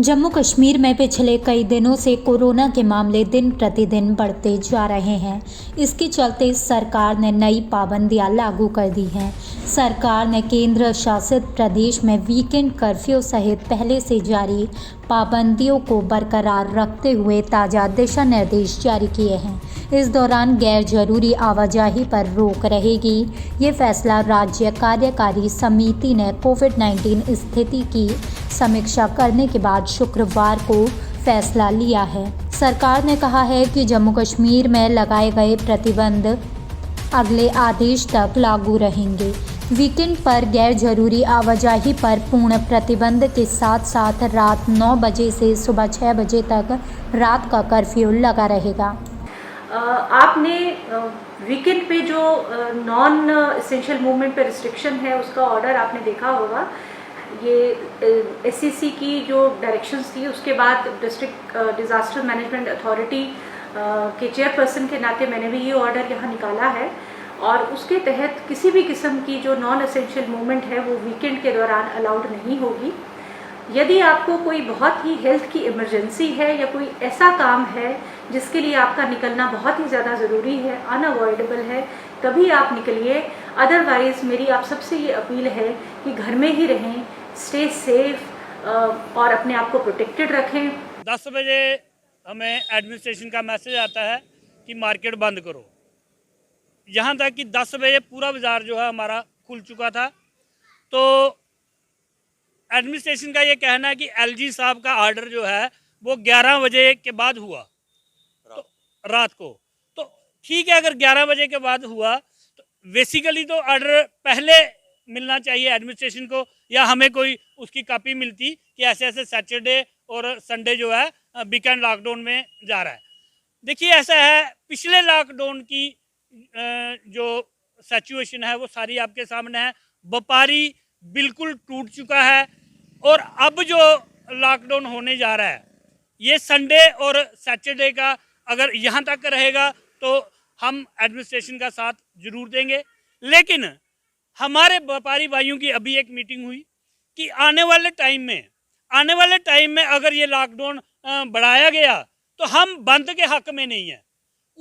जम्मू कश्मीर में पिछले कई दिनों से कोरोना के मामले दिन प्रतिदिन बढ़ते जा रहे हैं। इसके चलते सरकार ने नई पाबंदियां लागू कर दी हैं। सरकार ने केंद्र शासित प्रदेश में वीकेंड कर्फ्यू सहित पहले से जारी पाबंदियों को बरकरार रखते हुए ताज़ा दिशा निर्देश जारी किए हैं। इस दौरान गैर जरूरी आवाजाही पर रोक रहेगी। ये फैसला राज्य कार्यकारी समिति ने कोविड-19 स्थिति की समीक्षा करने के बाद शुक्रवार को फैसला लिया है। सरकार ने कहा है कि जम्मू कश्मीर में लगाए गए प्रतिबंध अगले आदेश तक लागू रहेंगे। वीकेंड पर गैर जरूरी आवाजाही पर पूर्ण प्रतिबंध के साथ साथ रात 9 बजे से सुबह 6 बजे तक रात का कर्फ्यू लगा रहेगा। आपने वीकेंड पे जो नॉन एसेंशियल मूवमेंट पे रिस्ट्रिक्शन है उसका ऑर्डर आपने देखा होगा। ये एससीसी की जो डायरेक्शंस थी उसके बाद डिस्ट्रिक्ट डिज़ास्टर मैनेजमेंट अथॉरिटी के चेयरपर्सन के नाते मैंने भी ये ऑर्डर यहाँ निकाला है और उसके तहत किसी भी किस्म की जो नॉन एसेंशियल मूवमेंट है वो वीकेंड के दौरान अलाउड नहीं होगी। यदि आपको कोई बहुत ही हेल्थ की इमरजेंसी है या कोई ऐसा काम है जिसके लिए आपका निकलना बहुत ही ज़्यादा ज़रूरी है, अनअवॉइडेबल है, तभी आप निकलिए। अदरवाइज़ मेरी आप सबसे ये अपील है कि घर में ही रहें, स्टे सेफ और अपने आप को प्रोटेक्टेड रखें। 10 बजे हमें एडमिनिस्ट्रेशन का मैसेज आता है कि मार्केट बंद करो। यहाँ तक कि 10 बजे पूरा बाज़ार जो है हमारा खुल चुका था। तो एडमिनिस्ट्रेशन का ये कहना है कि एलजी साहब का ऑर्डर जो है वो 11 बजे के बाद हुआ, तो रात को। तो ठीक है, अगर 11 बजे के बाद हुआ तो बेसिकली तो ऑर्डर पहले मिलना चाहिए एडमिनिस्ट्रेशन को, या हमें कोई उसकी कॉपी मिलती कि ऐसे ऐसे सैटरडे और संडे जो है वीकेंड लॉकडाउन में जा रहा है। देखिए ऐसा है, पिछले लॉकडाउन की जो सिचुएशन है वो सारी आपके सामने है। व्यापारी बिल्कुल टूट चुका है और अब जो लॉकडाउन होने जा रहा है ये संडे और सैटरडे का अगर यहाँ तक रहेगा तो हम एडमिनिस्ट्रेशन का साथ जरूर देंगे। लेकिन हमारे व्यापारी भाइयों की अभी एक मीटिंग हुई कि आने वाले टाइम में अगर ये लॉकडाउन बढ़ाया गया तो हम बंद के हक में नहीं है।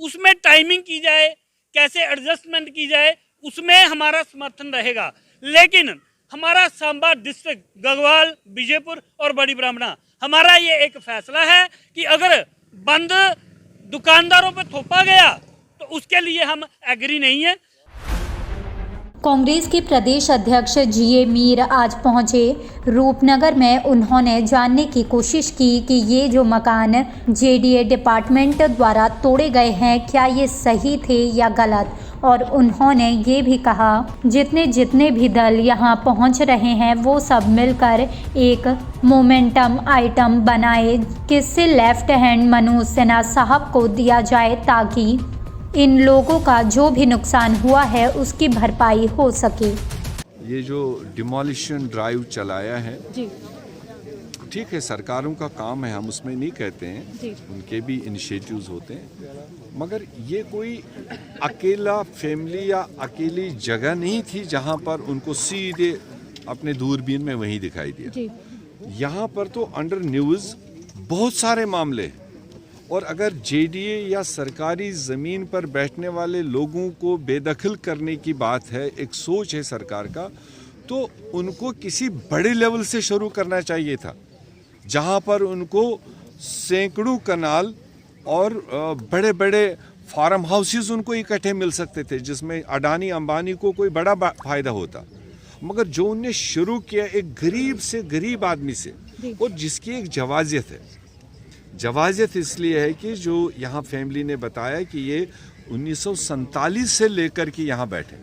उसमें टाइमिंग की जाए, कैसे एडजस्टमेंट की जाए, उसमें हमारा समर्थन रहेगा। लेकिन हमारा सांबा डिस्ट्रिक्ट, गढ़वाल, बीजेपुर और बड़ी ब्राह्मणा, हमारा ये एक फैसला है कि अगर बंद दुकानदारों पर थोपा गया तो उसके लिए हम एग्री नहीं है। कांग्रेस के प्रदेश अध्यक्ष जीए मीर आज पहुंचे रूपनगर में। उन्होंने जानने की कोशिश की कि ये जो मकान जेडीए डिपार्टमेंट द्वारा तोड़े गए हैं क्या ये सही थे या गलत। और उन्होंने ये भी कहा जितने भी दल यहाँ पहुँच रहे हैं वो सब मिलकर एक मोमेंटम आइटम बनाए किससे लेफ्ट हैंड मनोज सिन्हा साहब को दिया जाए ताकि इन लोगों का जो भी नुकसान हुआ है उसकी भरपाई हो सके। ये जो डिमोलिशन ड्राइव चलाया है जी, ठीक है, सरकारों का काम है, हम उसमें नहीं कहते हैं जी। उनके भी इनिशिएटिव्स होते हैं, मगर ये कोई अकेला फैमिली या अकेली जगह नहीं थी जहाँ पर उनको सीधे अपने दूरबीन में वहीं दिखाई दिया जी। यहाँ पर तो अंडर न्यूज़ बहुत सारे मामले हैं और अगर जेडीए या सरकारी ज़मीन पर बैठने वाले लोगों को बेदखल करने की बात है, एक सोच है सरकार का, तो उनको किसी बड़े लेवल से शुरू करना चाहिए था जहां पर उनको सैकड़ों कनाल और बड़े बड़े फार्म हाउसेस उनको इकट्ठे मिल सकते थे जिसमें अडानी अंबानी को कोई बड़ा फ़ायदा होता। मगर जो उनने शुरू किया एक गरीब से गरीब आदमी से, और जिसकी एक जवाजियत है, जवाजियत इसलिए है कि जो यहाँ फैमिली ने बताया कि ये 1947 से लेकर के यहाँ बैठे,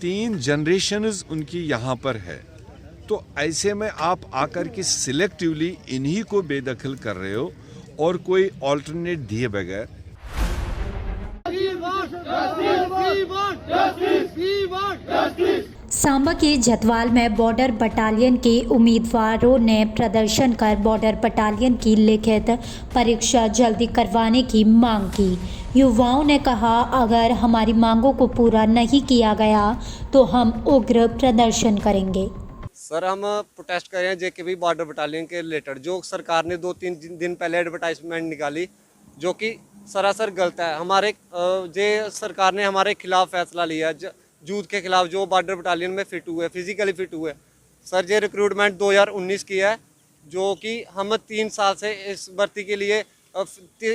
3 जनरेशन्स उनकी यहाँ पर है। तो ऐसे में आप आकर के सिलेक्टिवली इन्हीं को बेदखल कर रहे हो और कोई ऑल्टरनेट दिए बगैर। सांबा के जतवाल में बॉर्डर बटालियन के उम्मीदवारों ने प्रदर्शन कर बॉर्डर बटालियन की लिखित परीक्षा जल्दी करवाने की मांग की। युवाओं ने कहा अगर हमारी मांगों को पूरा नहीं किया गया तो हम उग्र प्रदर्शन करेंगे। सर हम प्रोटेस्ट कर रहे हैं जेकेबी बॉर्डर बटालियन के रिलेटेड, जो सरकार ने 2-3 दिन पहले एडवर्टाइजमेंट निकाली जो कि सरासर गलत है। हमारे सरकार ने हमारे खिलाफ फैसला लिया, जूथ के खिलाफ, जो बॉर्डर बटालियन में फिट हुए, फिजिकली फिट हुए। सर ये रिक्रूटमेंट 2019 की है, जो कि हम 3 साल से इस भर्ती के लिए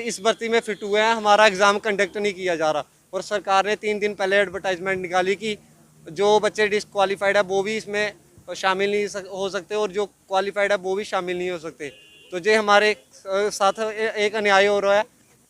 इस भर्ती में फिट हुए हैं। हमारा एग्ज़ाम कंडक्ट नहीं किया जा रहा और सरकार ने 3 दिन पहले एडवर्टाइजमेंट निकाली कि जो बच्चे डिसक्वालीफाइड है वो भी इसमें शामिल नहीं हो सकते और जो क्वालिफाइड है वो भी शामिल नहीं हो सकते। तो ये हमारे साथ एक अन्याय हो रहा है।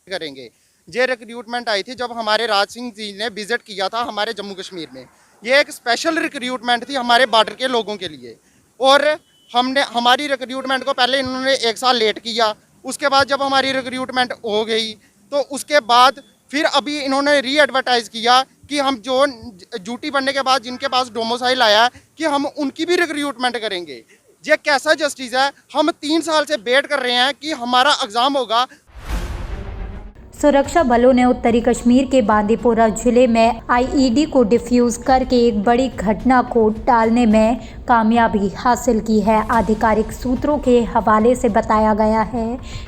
करेंगे। ये रिक्रूटमेंट आई थी जब हमारे राज सिंह जी ने विजिट किया था हमारे जम्मू कश्मीर में। ये एक स्पेशल रिक्रूटमेंट थी हमारे बॉर्डर के लोगों के लिए और हमने हमारी रिक्रूटमेंट को पहले इन्होंने 1 साल लेट किया। उसके बाद जब हमारी रिक्रूटमेंट हो गई तो उसके बाद फिर अभी इन्होंने री एडवर्टाइज़ किया कि हम जो ड्यूटी बनने के बाद जिनके पास डोमिसाइल आया है कि हम उनकी भी रिक्रूटमेंट करेंगे। ये कैसा जस्टिस है? हम 3 साल से वेट कर रहे हैं कि हमारा एग्ज़ाम होगा। सुरक्षा बलों ने उत्तरी कश्मीर के बांदीपोरा जिले में आईईडी को डिफ्यूज करके एक बड़ी घटना को टालने में कामयाबी हासिल की है। आधिकारिक सूत्रों के हवाले से बताया गया है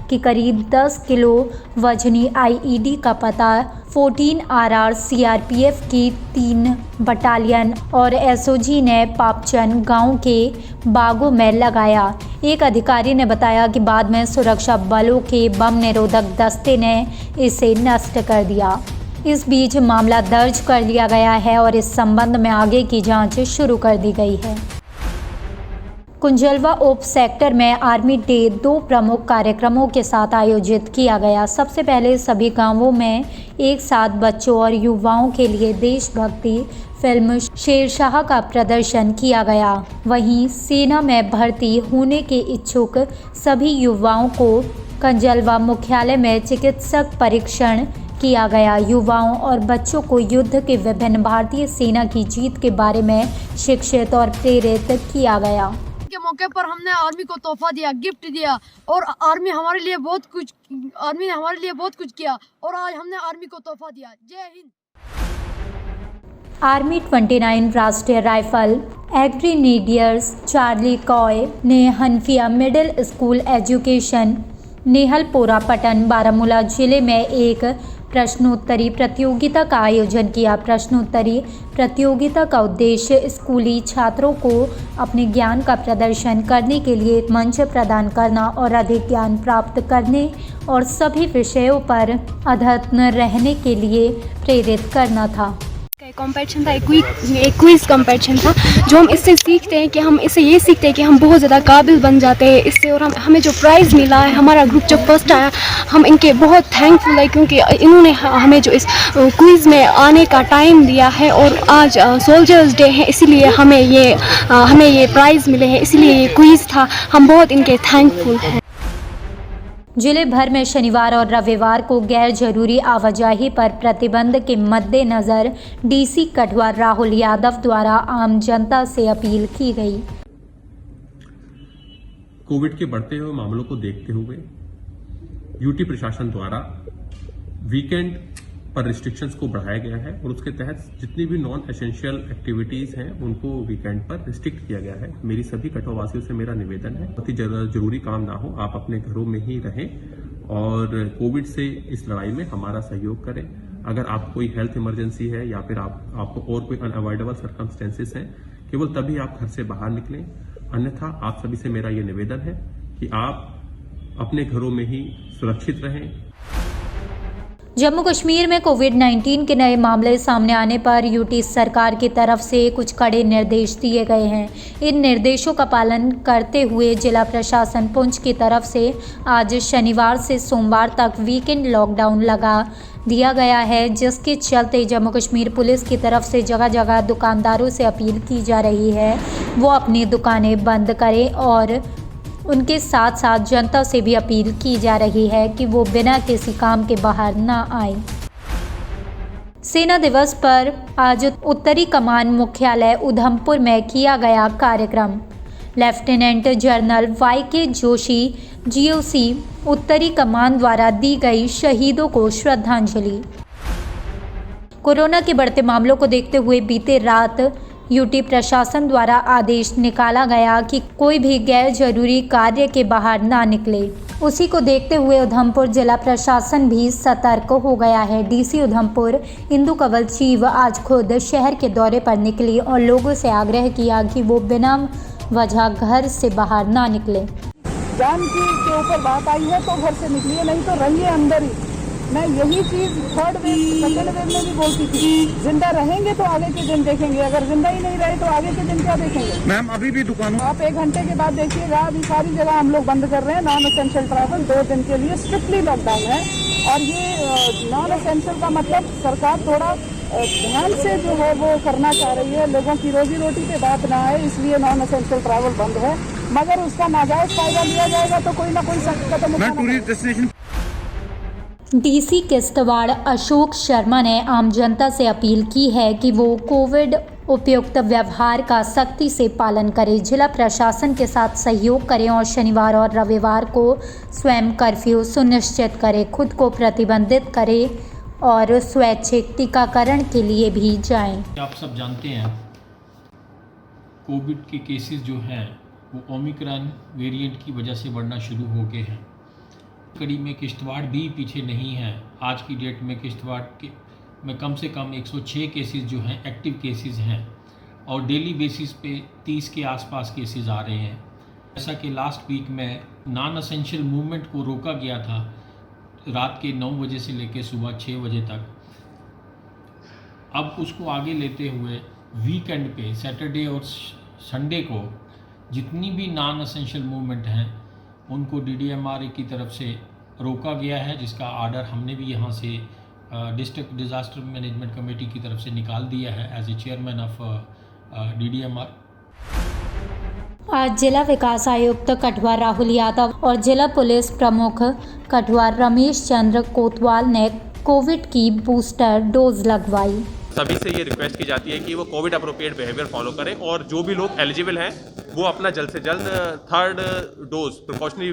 कि करीब 10 किलो वजनी आईईडी का पता 14 RR CRPF की 3 बटालियन और एसओजी ने पापचन गांव के बागों में लगाया। एक अधिकारी ने बताया कि बाद में सुरक्षा बलों के बम निरोधक दस्ते ने इसे नष्ट कर दिया। इस बीच मामला दर्ज कर लिया गया है और इस संबंध में आगे की जांच शुरू कर दी गई है। कुंजलवा उप सेक्टर में आर्मी डे 2 प्रमुख कार्यक्रमों के साथ आयोजित किया गया। सबसे पहले सभी गांवों में एक साथ बच्चों और युवाओं के लिए देशभक्ति फिल्म शेरशाह का प्रदर्शन किया गया। वहीं सेना में भर्ती होने के इच्छुक सभी युवाओं को कुंजलवा मुख्यालय में चिकित्सक परीक्षण किया गया। युवाओं और बच्चों को युद्ध के विभिन्न भारतीय सेना की जीत के बारे में शिक्षित और प्रेरित किया गया। के मौके पर हमने आर्मी को तोहफा दिया, गिफ्ट दिया और आर्मी ने हमारे लिए बहुत कुछ किया और आज हमने आर्मी को तोहफा दिया। जय हिंद। आर्मी 29 राष्ट्रीय राइफल एग्रीनेडियर्स चार्ली कॉय ने Hanfia middle school education Nehalpora Pattan Baramulla जिले में एक प्रश्नोत्तरी प्रतियोगिता का आयोजन किया। प्रश्नोत्तरी प्रतियोगिता का उद्देश्य स्कूली छात्रों को अपने ज्ञान का प्रदर्शन करने के लिए एक मंच प्रदान करना और अधिक ज्ञान प्राप्त करने और सभी विषयों पर अद्यतन रहने के लिए प्रेरित करना था। कॉम्पिटिशन था, एक क्विज कॉम्पिटिशन था, जो हम इससे सीखते हैं कि हम इससे ये सीखते हैं कि हम बहुत ज़्यादा काबिल बन जाते हैं इससे। और हमें जो प्राइज़ मिला है, हमारा ग्रुप जब फर्स्ट आया, हम इनके बहुत थैंकफुल है क्योंकि इन्होंने हमें जो इस क्विज में आने का टाइम दिया है और आज सोल्जर्स डे है इसीलिए हमें ये प्राइज़ मिले हैं, इसलिए ये क्विज था। हम बहुत इनके थैंकफुल हैं। जिले भर में शनिवार और रविवार को गैर जरूरी आवाजाही पर प्रतिबंध के मद्देनज़र डीसी कठुआ राहुल यादव द्वारा आम जनता से अपील की गई। कोविड के बढ़ते हुए मामलों को देखते हुए यूटी प्रशासन द्वारा वीकेंड पर रिस्ट्रिक्शंस को बढ़ाया गया है और उसके तहत जितनी भी नॉन एसेंशियल एक्टिविटीज हैं उनको वीकेंड पर रिस्ट्रिक्ट किया गया है। मेरी सभी कठुआ वासियों से मेरा निवेदन है, बहुत ही जरूरी काम ना हो, आप अपने घरों में ही रहें और कोविड से इस लड़ाई में हमारा सहयोग करें। अगर आप कोई हेल्थ इमरजेंसी है या फिर आपको और कोई अनअवॉइडेबल सर्कमस्टेंसेस हैं, केवल तभी आप घर से बाहर निकलें। अन्यथा आप सभी से मेरा ये निवेदन है कि आप अपने घरों में ही सुरक्षित रहें। जम्मू कश्मीर में कोविड-19 के नए मामले सामने आने पर यूटी सरकार की तरफ से कुछ कड़े निर्देश दिए गए हैं। इन निर्देशों का पालन करते हुए जिला प्रशासन पुंछ की तरफ से आज शनिवार से सोमवार तक वीकेंड लॉकडाउन लगा दिया गया है, जिसके चलते जम्मू कश्मीर पुलिस की तरफ से जगह जगह दुकानदारों से अपील की जा रही है वो अपनी दुकानें बंद करें और उनके साथ साथ जनता से भी अपील की जा रही है कि वो बिना किसी काम के बाहर ना आए। सेना दिवस पर आज उत्तरी कमान मुख्यालय उधमपुर में किया गया कार्यक्रम। Lieutenant general YK Joshi GOC उत्तरी कमान द्वारा दी गई शहीदों को श्रद्धांजलि। कोरोना के बढ़ते मामलों को देखते हुए बीते रात यूटी प्रशासन द्वारा आदेश निकाला गया कि कोई भी गैर जरूरी कार्य के बाहर ना निकले। उसी को देखते हुए उधमपुर जिला प्रशासन भी सतर्क हो गया है। डीसी उधमपुर इंदु कंवल चीव आज खुद शहर के दौरे पर निकली और लोगों से आग्रह किया कि वो बिना वजह घर से बाहर ना निकले। जान के ऊपर बात आई है तो घर से निकलिए, नहीं तो रहिए अंदर ही। मैं यही चीज़ थर्ड वेव सेकेंड वेव में भी बोलती थी, जिंदा रहेंगे तो आगे के दिन देखेंगे, अगर जिंदा ही नहीं रहे तो आगे के दिन क्या देखेंगे। मैम अभी भी दुकानों आप 1 घंटे के बाद देखिएगा, अभी सारी जगह हम लोग बंद कर रहे हैं। नॉन एसेंशियल ट्रैवल 2 दिन के लिए स्ट्रिक्टली लॉकडाउन है। और ये नॉन एसेंशियल का मतलब सरकार थोड़ा ध्यान से जो है वो करना चाह रही है, लोगों की रोजी रोटी पे बात ना आए, इसलिए नॉन एसेंशियल ट्रैवल बंद है। मगर उसका नाजायज फायदा लिया जाएगा तो कोई ना कोई कदम उठाना। डीसी किश्तवाड़ अशोक शर्मा ने आम जनता से अपील की है कि वो कोविड उपयुक्त व्यवहार का सख्ती से पालन करें, जिला प्रशासन के साथ सहयोग करें और शनिवार और रविवार को स्वयं कर्फ्यू सुनिश्चित करें, खुद को प्रतिबंधित करें और स्वैच्छिक टीकाकरण के लिए भी जाएं। आप सब जानते हैं कोविड के केसेस जो हैं वो ओमिक्रॉन वेरिएंट की वजह से बढ़ना शुरू हो गए हैं। कड़ी में किश्तवाड़ भी पीछे नहीं है। आज की डेट में किश्तवाड़ में कम से कम 106 केसेस जो हैं एक्टिव केसेस हैं और डेली बेसिस पे 30 के आसपास केसेस आ रहे हैं। जैसा कि लास्ट वीक में नॉन एसेंशियल मूवमेंट को रोका गया था रात के 9 बजे से लेकर सुबह 6 बजे तक। अब उसको आगे लेते हुए वीकेंड पे सैटरडे और संडे को जितनी भी नॉन एसेंशियल मूवमेंट हैं उनको DDMRA की तरफ से रोका गया है, जिसका आर्डर हमने भी यहाँ से डिस्ट्रिक्ट डिज़ास्टर मैनेजमेंट कमेटी की तरफ से निकाल दिया है as a chairman of DDMR। आज जिला विकास आयुक्त कठुआ राहुल यादव और जिला पुलिस प्रमुख कठुआ रमेश चंद्र कोतवाल ने कोविड की बूस्टर डोज लगवाई। सभी से ये रिक्वेस्ट की जाती है कि वो कोविड अप्रोप्रिएट बिहेवियर फॉलो करें और जो भी लोग एलिजिबल हैं वो अपना जल्द से जल्द थर्ड डोज प्रिकॉशनरी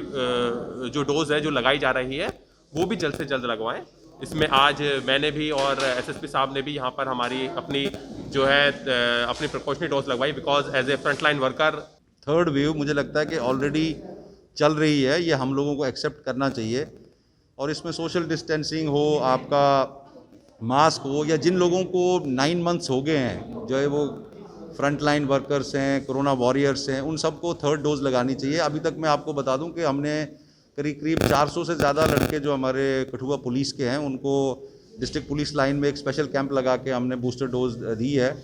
जो डोज है जो लगाई जा रही है वो भी जल्द से जल्द लगवाएं। इसमें आज मैंने भी और SSP साहब ने भी यहाँ पर हमारी अपनी जो है अपनी प्रिकॉशनरी डोज लगवाई, because as a frontline worker third wave मुझे लगता है कि ऑलरेडी चल रही है, ये हम लोगों को एक्सेप्ट करना चाहिए और इसमें सोशल डिस्टेंसिंग हो, आपका मास्क हो, या जिन लोगों को 9 मंथ्स हो गए हैं जो है वो फ्रंट लाइन वर्कर्स हैं, कोरोना वॉरियर्स हैं, उन सबको थर्ड डोज लगानी चाहिए। अभी तक मैं आपको बता दूं कि हमने करीब 400 से ज़्यादा लड़के जो हमारे कठुआ पुलिस के हैं उनको डिस्ट्रिक्ट पुलिस लाइन में एक स्पेशल कैंप लगा के हमने बूस्टर डोज दी है।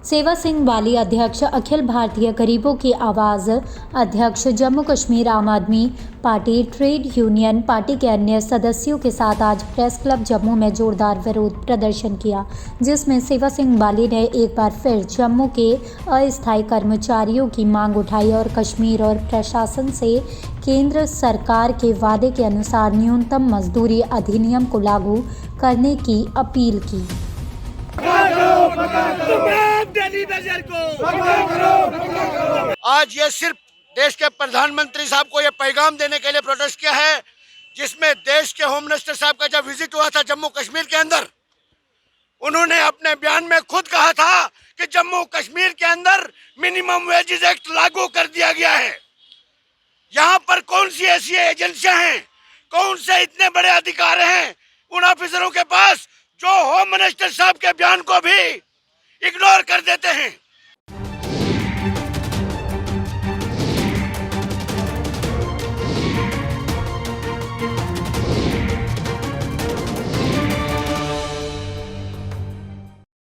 सेवा सिंह वाली अध्यक्ष अखिल भारतीय गरीबों की आवाज़ अध्यक्ष जम्मू कश्मीर आम आदमी पार्टी ट्रेड यूनियन पार्टी के अन्य सदस्यों के साथ आज प्रेस क्लब जम्मू में जोरदार विरोध प्रदर्शन किया, जिसमें सेवा सिंह वाली ने एक बार फिर जम्मू के अस्थायी कर्मचारियों की मांग उठाई और कश्मीर और प्रशासन से केंद्र सरकार के वादे के अनुसार न्यूनतम मजदूरी अधिनियम को लागू करने की अपील की। आज ये सिर्फ देश के प्रधानमंत्री साहब को ये पैगाम देने के लिए प्रोटेस्ट किया है, जिसमें देश के होम मिनिस्टर साहब का जब विजिट हुआ था जम्मू कश्मीर के अंदर, उन्होंने अपने बयान में खुद कहा था कि जम्मू कश्मीर के अंदर मिनिमम वेजेस एक्ट लागू कर दिया गया है। यहाँ पर कौन सी ऐसी एजेंसियां हैं, कौन से इतने बड़े अधिकार हैं उन ऑफिसरों के पास जो होम मिनिस्टर साहब के बयान को भी इग्नोर कर देते हैं।